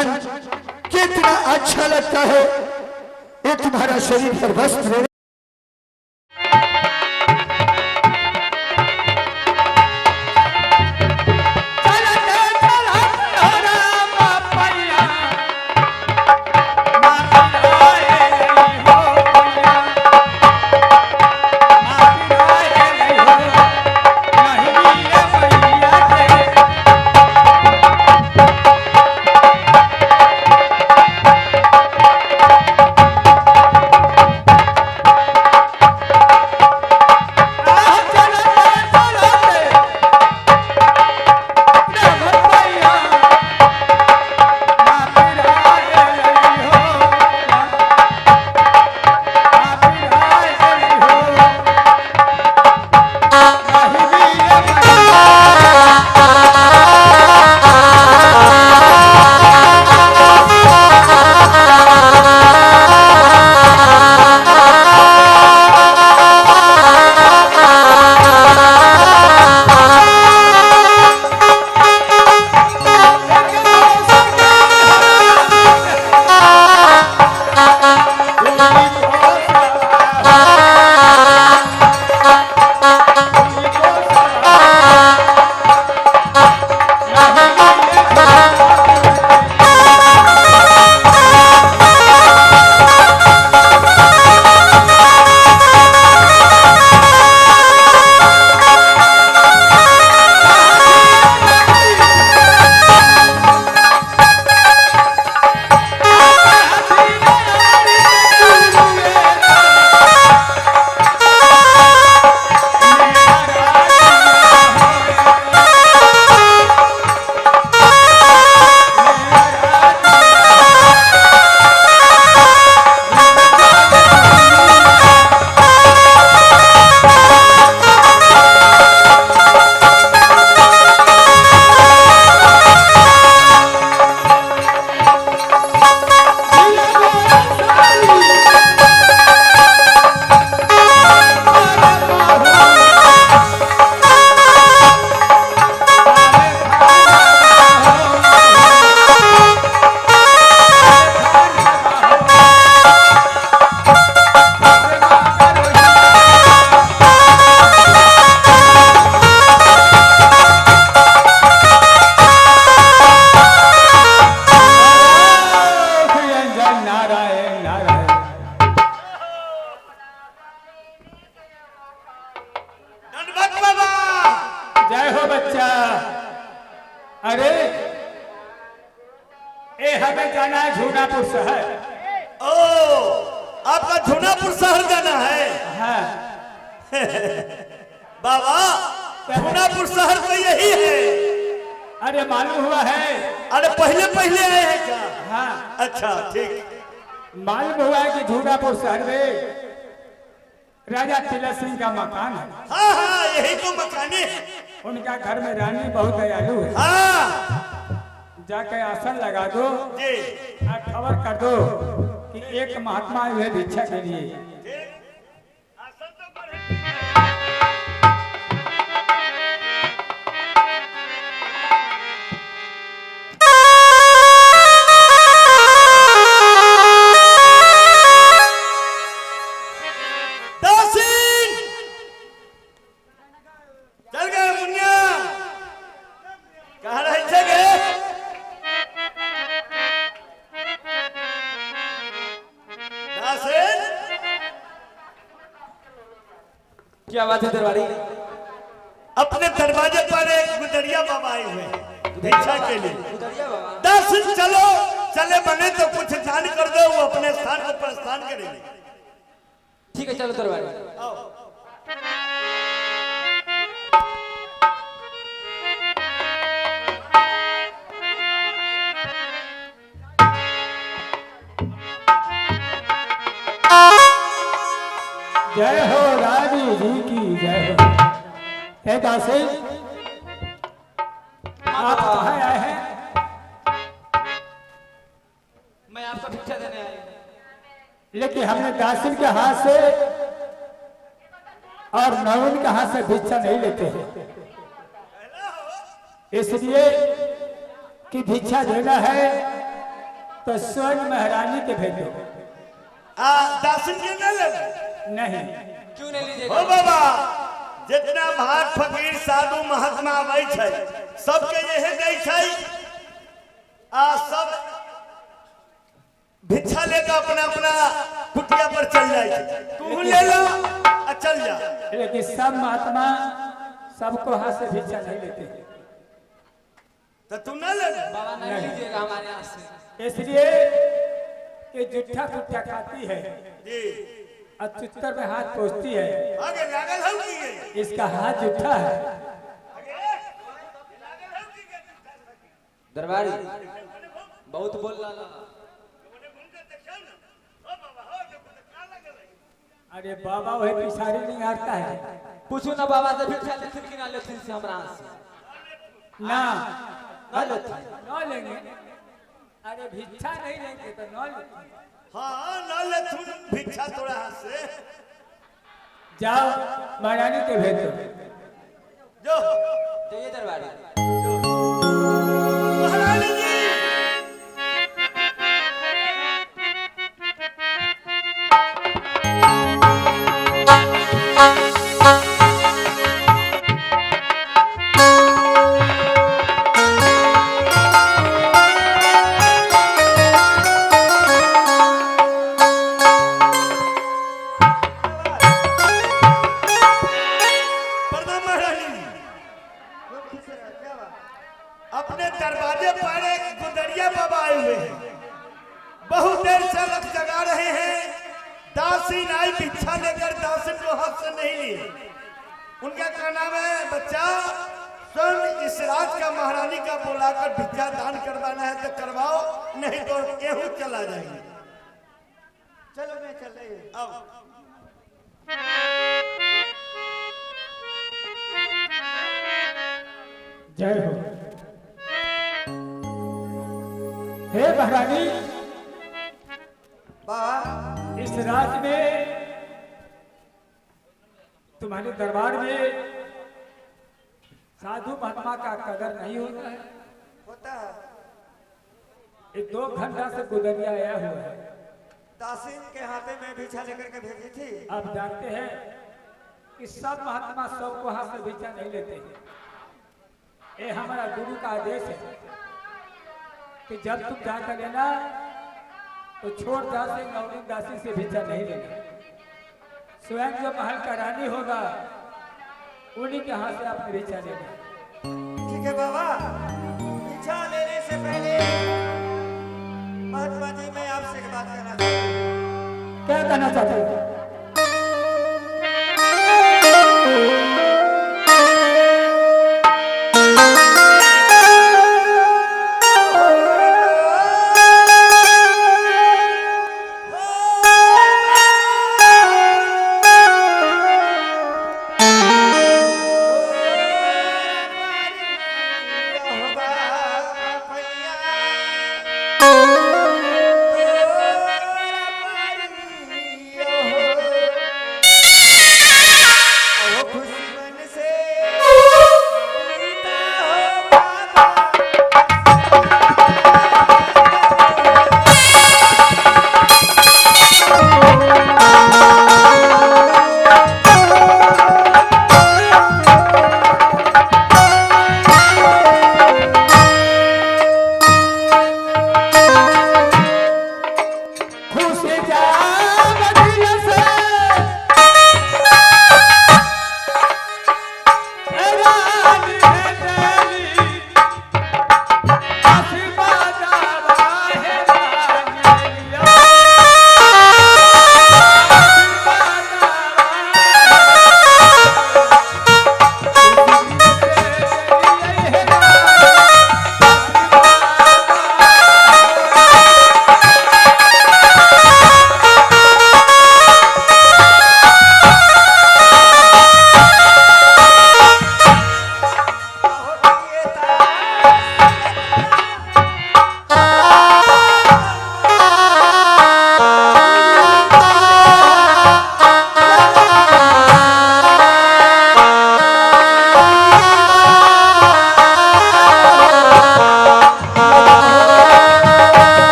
क्षण कितना अच्छा लगता है ये तुम्हारा शरीर पर वस्त्र। अरे ए हमें जाना है झूनापुर शहर। ओ आपका झूनापुर शहर जाना है? हाँ। बाबा झूनापुर शहर तो यही है। अरे मालूम हुआ है? अरे पहले पहले आए हैं क्या? हाँ। अच्छा ठीक। मालूम हुआ है कि झूनापुर शहर में राजा तिलक सिंह का मकान है। हाँ हाँ यही तो मकान है। उनका घर में रानी बहुत दयालु है। हाँ जाके आसन लगा दो जी, खबर कर दो कि एक महात्मा आए हुए भिक्षा के लिए। क्या बात है दरबारी? अपने दरवाजे पर एक गुदरिया बाबा आए हुए हैं भिक्षा के लिए। दर्शन चलो चले बने तो कुछ दान कर दो, वो अपने स्थान को प्रस्थान करेंगे। ठीक है चलो दरबारी। जय हो राजी जी की जय हो। हे दासी आप कहाँ आए हैं? मैं आपको भिक्षा देने आया हूं। लेकिन हमने दासिन के हाथ से और नवीन के हाथ से भिक्षा नहीं लेते हैं, इसलिए कि भिक्षा देना है तो स्वर्ण महारानी के भेजो। दासन के न ले नहीं क्यों नहीं ओ लीजिएगा? बाबा, जितना भाट फकीर साधु महात्मा आबै छै सबके यही दै छै। सब भिक्षा लेकर अपना अपना कुटिया पर चल जाए। तू ले लो आ चल जा। लेकिन सब महात्मा सबको हाथ से भिक्षा नहीं लेते हैं। तो तू न ले बाबा नहीं लीजिएगा हमारे यहाँ से। इसलिए कि जुट्ठा कुट्ठा खाती है जी, और चित्तर में हाथ पोछती है। आगे लागल हो की है? इसका हाथ जुट्ठा है। दरबारी बहुत बोल रहा ना। अरे बाबा वही पिछाड़ी नहीं आता है पूछू ना बाबा से भिक्षा लेथिन कि ना लेथिन से हमरा से ना ना लेथिन। न लेंगे। अरे भिक्षा नहीं लेंगे तो न लेंगे। हाँ न ले तू भिक्षा तोड़ा हाथ से। जाओ महारानी के भेजो। जो जाइए दरबारी। महारानी जी, प्रणाम महारानी जी। अपने दरवाजे पर एक गुदरिया बाबा आए हुए हैं। बहुत देर से लग जगा रहे हैं। दासी नाई भिक्षा लेकर दासी को हाथ से नहीं लिए। उनका क्या नाम है? बच्चा स्वयं इस राज का महारानी का बुलाकर भिक्षा दान करवाना है तो करवाओ, नहीं तो गेहूं चला जाएंगे। चलो मैं चल रही हूँ। आओ। जय हो। हे महारानी, इस राज में तुम्हारे दरबार में साधु महात्मा का कदर नहीं होता है। होता है। ये 2 घंटा से गुदरिया आया हुआ है। दासीन के हाथे में भिक्षा लेकर के भेजी थी। आप जानते हैं कि सब महात्मा सबको हाथ से भिक्षा नहीं लेते हैं। ये हमारा गुरु का आदेश है कि जब तुम जाकर लेना तो छोड़ दासी नवनीत दासी से भिक्षा नहीं लेना। स्वयं जो महल का रानी होगा उन्हीं के हाथ से आपने भिक्षा लेना। ठीक है बाबा, भिक्षा लेने से पहले महात्मा जी मैं आपसे एक बात करना चाहता हूँ। क्या कहना चाहते हो?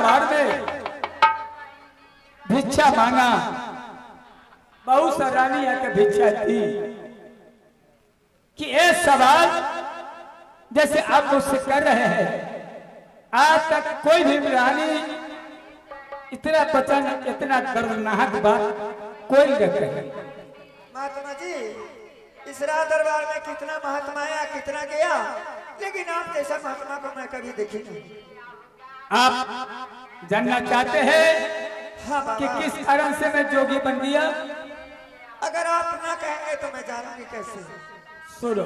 दरबार में भिक्षा मांगा, बहुत सा रानी आके भिक्षा दी कि ये सवाल जैसे आप मुझसे कर रहे हैं, आज तक कोई भी रानी इतना वचन, इतना दर्दनाक बात कोई नहीं कहे। महात्मा जी, इस राज दरबार में कितना महात्मा आया, कितना गया, लेकिन आप जैसा महात्मा को मैं कभी देखी नहीं। आप जानना चाहते हैं हाँ कि बाबा, किस कारण से मैं जोगी बन गया? अगर आप ना कहेंगे तो मैं जानूंगी कैसे। सुनो।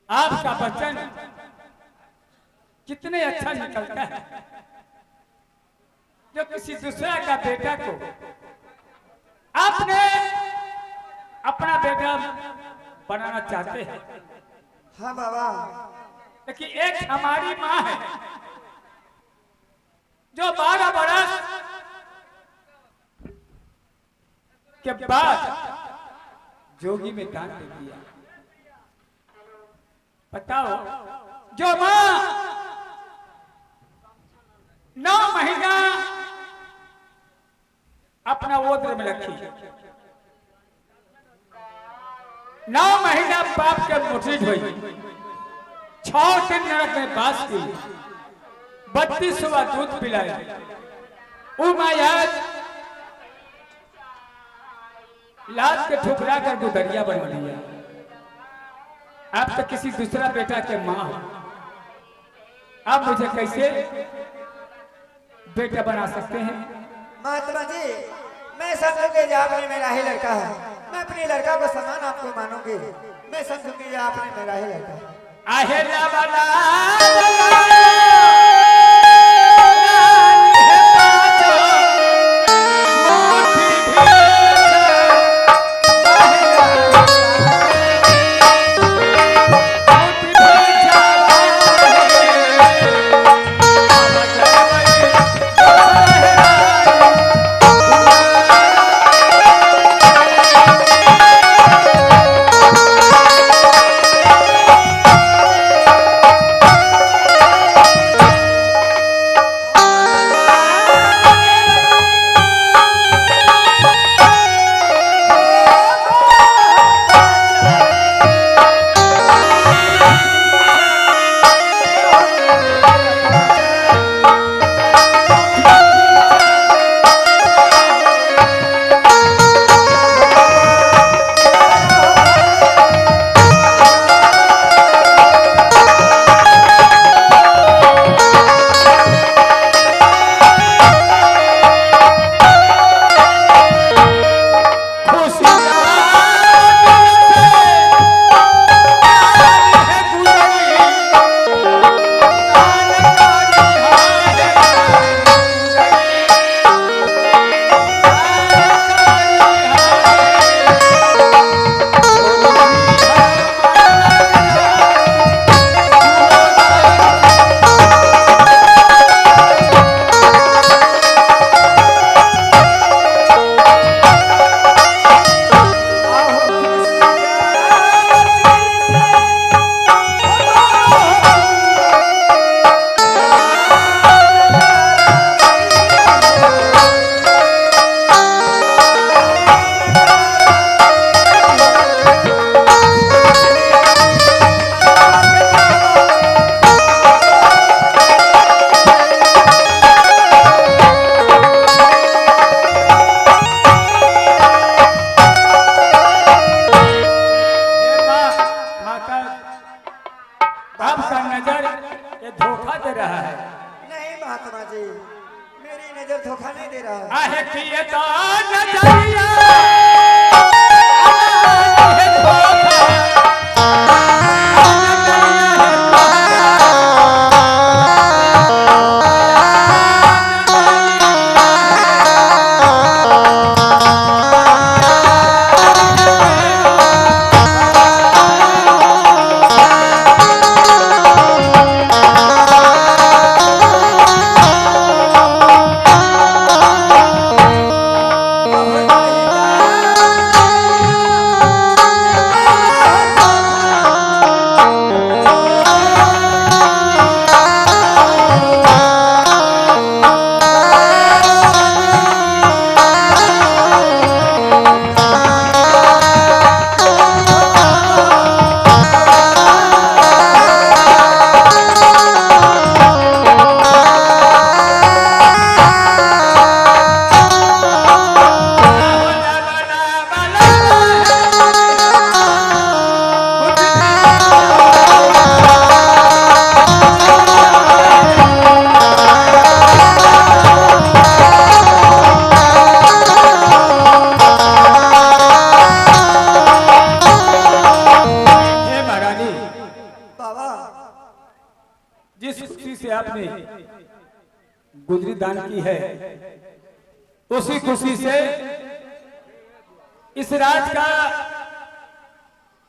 आपका वचन कितने अच्छा निकलता है, जो किसी दूसरा का बेटा को आपने अपना बेटा बनाना चाहते हैं। हाँ बाबा, लेकिन एक हमारी माँ है जो 12 बरस के बाद जोगी में दान दे दिया। बताओ, जो माँ 9 महीना अपना ओद्र में रखी, 9 महीना बाप के मुट्ठी हुई, 6 दिन नरक में बास की, 32वां दूध पिलाया, उमायाद लात के ठुकरा कर गुदरिया बना दिया। आप तो किसी दूसरा बेटा के माँ हो, आप मुझे कैसे बेटा बना सकते हैं? महात्मा जी, मैं समझूंगी कि आपने मेरा ही लड़का है, मैं अपने लड़का को समान आपको मानूंगी, मैं समझूंगी आपने मेरा ही लड़का है। आहेला वाला से आपने गुजरी दान की है, उसी खुशी से इस राज का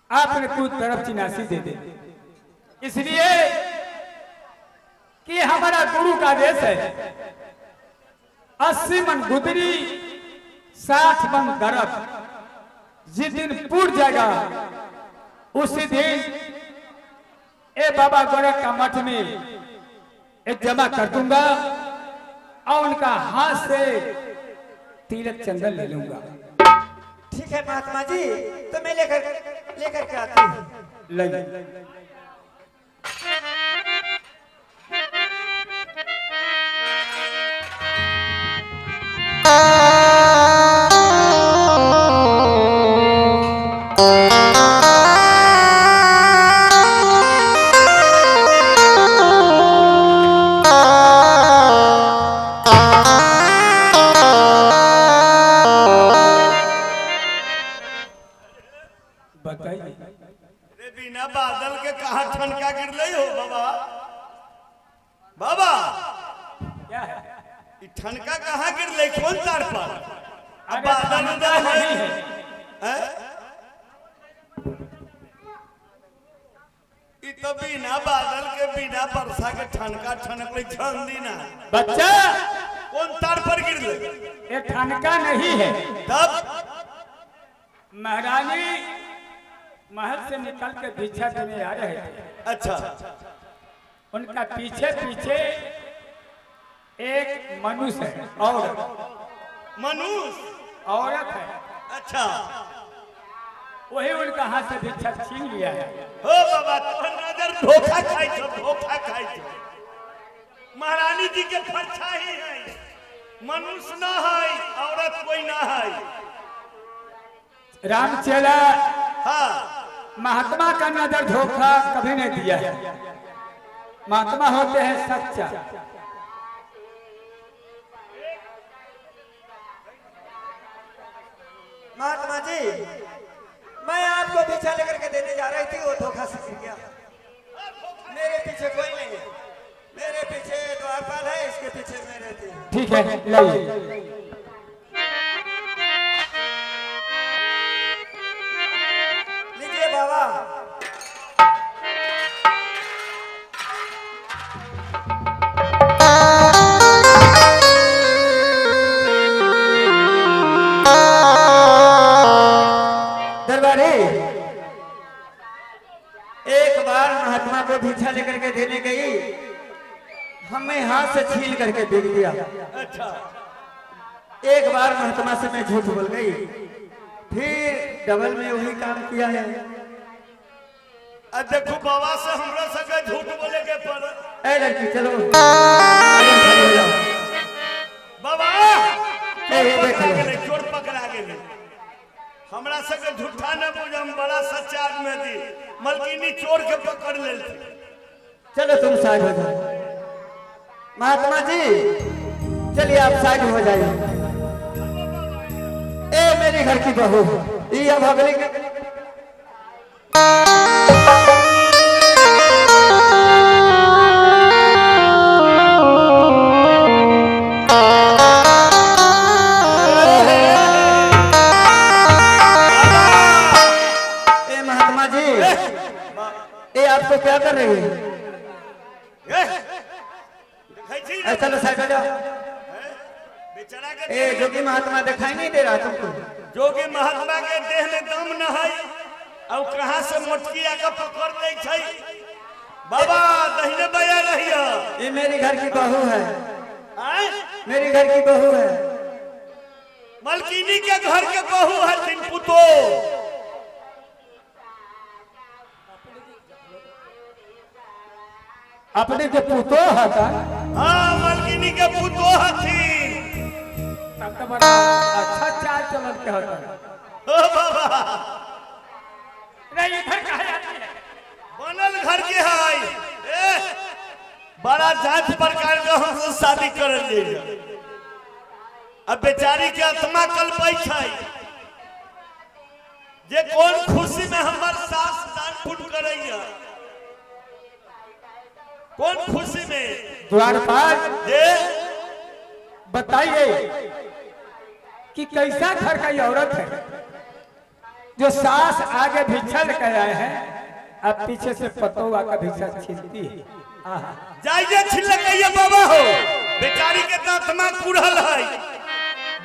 आपने कुछ तरफ चिनासी दे दे, इसलिए कि हमारा गुरु का देश है। 80 मन गुदरी 60 मन दरक, जिस दिन पूर्ण जाएगा उसी दिन ए बाबा गोरख का मठ में एक जमा कर दूंगा और उनका हाथ से तिलक चंदन ले लूंगा। ठीक है महात्मा जी, तो मैं लेकर के आती हूँ। ले बताइए। रे बिना बादल के कहा ठनका गिर रही हो बाबा? बाबा क्या है? ये ठनका कहाँ गिर रही? कौन तार पर? अब अरे बादल ठनका उधर नहीं है। है। हैं? ये तो बिना बादल के बिना वर्षा के ठनका ठनक रही ठंडी ना। बच्चा कौन तार पर गिर रही? ये ठनका नहीं है। तब महारानी महल से निकल के भिक्षा देने आ रहे थे। अच्छा उनका पीछे पीछे एक मनुष्य है, मनुष्य औरत है। अच्छा वही उनका हाथ से भिक्षा छीन लिया है। हो बाबा, तो नजर धोखा खाई छो, धोखा खाई छो। महारानी जी के परछाई है, मनुष्य ना है, औरत कोई ना है। रामचेला हाँ महात्मा का नजर धोखा कभी नहीं दिया है। महात्मा होते हैं सच्चा। महात्मा जी, मैं आपको भिक्षा लेकर के देने जा रही थी, वो धोखा से गिर गया। मेरे पीछे कोई नहीं है, मेरे पीछे द्वारपाल है, इसके पीछे मैं रहती हूँ। ठीक है, लाइए। लीजिए बाबा। दरबारी, एक बार महात्मा को भिक्षा लेकर के देने गई, हमें हाथ से छीन करके बिक दिया। अच्छा एक बार महात्मा से मैं झूठ बोल गई, फिर डबल में वही काम किया है। अब देखो बाबा से हमरा सके झूठ बोले के पर। ए लड़की चलो आगे खड़ी हो जाओ। बाबा ए, ये देख लो। चोर पकड़ा गेले। हमरा सके झूठा न बुझ, हम बड़ा सच्चा आदमी थी। मलकिनी चोर के पकड़ लेती। चलो तुम साइड हो जाओ। महात्मा जी चलिए आप साइड हो जाइए। ए मेरी घर की बहू, ये अब अगली ए महात्मा जी, ये आपको क्या कर रही है? चलो साइड हो जाओ। बेचारा के ए जोगी महात्मा दिखाई नहीं दे रहा तुमको? जोगी महात्मा के देह में दम न है, और कहां से मोटकिया का पकड़ ले छै। बाबा दहिने बया रहिया। ये मेरी घर की बहू है, आय मेरी घर की बहू है। मलकिनी के घर के बहू है तीन पुतो। अपने के पुतो हता। हाँ मलकिनी के पुतो हथी। तब तो बड़ा अच्छा चाल चलन के होता। ओ बाबा नहीं इधर कहा जाती है। बनल घर के है। ए बड़ा जांच प्रकार का हमसे शादी कर ले। अब बेचारी के आत्मा कल्पै छै, जे कौन खुशी में हमर सास दान पुण्य करैया। कौन खुशी में? द्वारपाल ये बताइए कि कैसा घर का ये औरत है जो सास आगे भिक्षा लेकर आए हैं अब पीछे से पतोवा का भिक्षा छीनती है। आहा। जाइए छिलकैया बाबा हो, बेचारी के दांतमा कुढ़ल है,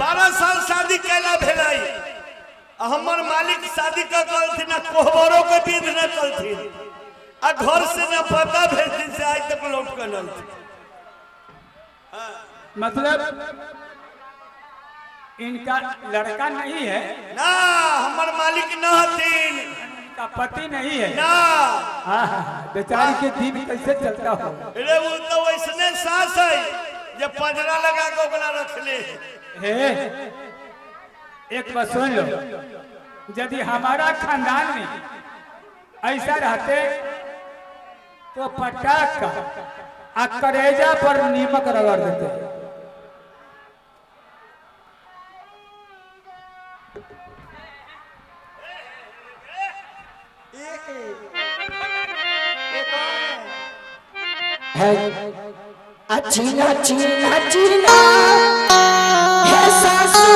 12 साल शादी कैला भेलाई, हमर मालिक शादी का कल थी ना कोहबरों के विध न कल थी, आ घर से न पता भेज दिन से आज तक लौट कर नल थी। मतलब इनका लड़का नहीं है ना हमर मालिक न हतीन, इनका पति नहीं है ना आहा, बेचारी के दिन कैसे चलता हो। अरे वो तो वैसने सास है जब पंजरा लगा के ओकरा रखले। हे एक बात सुन लो, यदि हमारा खानदान में ऐसा रहते तो पटाक का आ करेजा पर नीमक रगड़ देते। है अचीना चीना चीना है सासू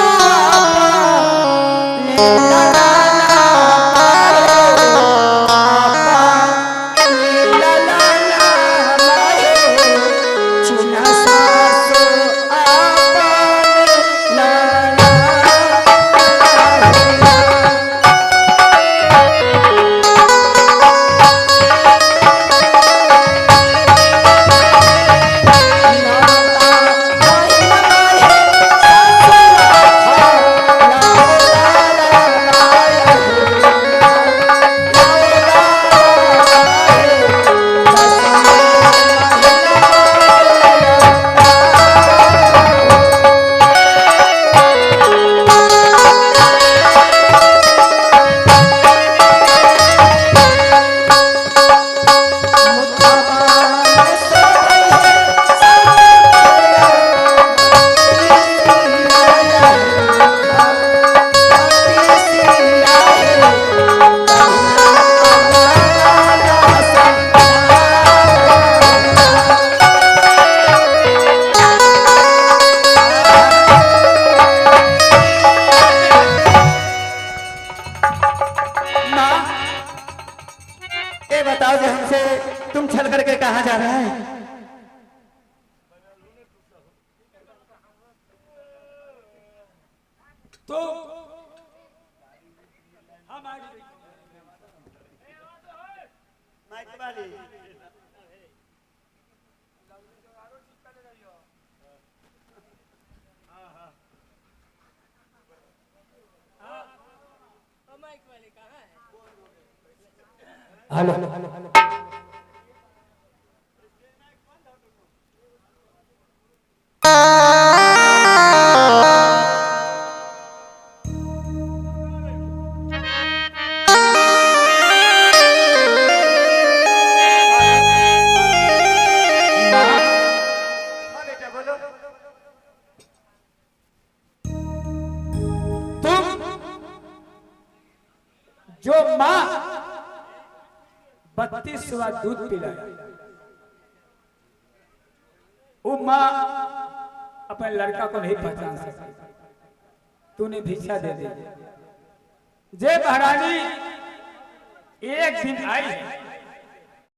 तो हमारी माइक वाली हेलो हाँ बेटा बोलो। तुम जो माँ 32वां दूध पिलाया वो माँ अपने लड़का को नहीं पहचान सकती, तूने भिक्षा दे दी। जय महारानी एक दिन आई